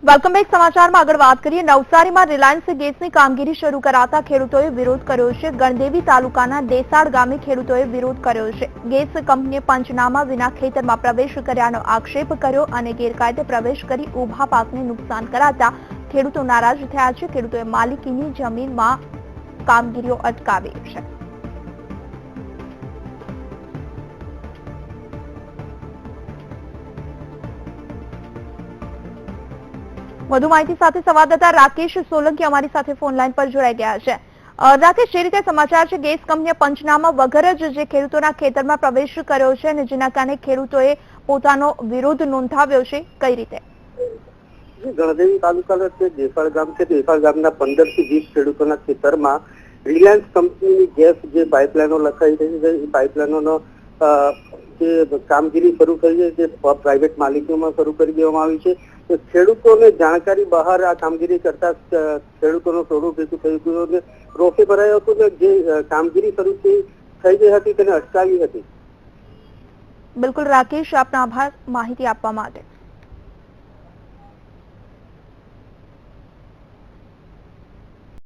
Welcome back સમાચારમાં આગળ વાત કરીએ। નવસારીમાં રિલાયન્સ ગેસની કામગીરી શરૂ કરાતા ખેડૂતોએ વિરોધ કર્યો છે। ગણદેવી તાલુકાના દેસાડ ગામે ખેડૂતોએ વિરોધ કર્યો છે। ગેસ કંપનીએ પંચનામા વિના ખેતરમાં પ્રવેશ કર્યાનો આક્ષેપ કર્યો અને ગેરકાયદે પ્રવેશ કરી ઊભા પાકને નુકસાન કરાતા ખેડૂતો નારાજ થયા છે। ખેડૂતોએ માલિકીની જમીનમાં કામગીરીઓ અટકાવી છે। વધુ માહિતી સાથે સંવાદદાતા રાકેશ સોલંકી અમારી સાથે ફોન લાઈન પર જોડાઈ ગયા છે। રાકેશ, જે રીતે સમાચાર છે, ગેસ કંપનીએ પંચનામા વગર જ જે ખેડૂતોના ખેતરમાં પ્રવેશ કર્યો છે અને જેના કારણે ખેડૂતોએ પોતાનો વિરોધ નોંધાવ્યો છે, કઈ રીતે? ગણદેવી તાલુકાના જે દેસાડ ગામ છે, દેસાડ ગામના 15 થી 20 ખેડૂતોના ખેતરમાં રિલાયન્સ કંપનીની ગેસ જે પાઇપલાઇનો લખાઈ રહી છે, એ પાઇપલાઇનોનો જે કામગીરી શરૂ થઈ છે, જે પ્રાઇવેટ માલિકીઓમાં શરૂ કરી દેવામાં આવી છે। ખેડૂતોને જાણકારી બહાર આ કામગીરી કરતા ખેડૂતોનું ટોળું ભેગું થઈ ગયું અને રોષે ભરાયો હતો ને જે કામગીરી શરૂ થઈ ગઈ હતી તેને અટકાવી હતી। બિલકુલ રાકેશ, આપનો આભાર માહિતી આપવા માટે।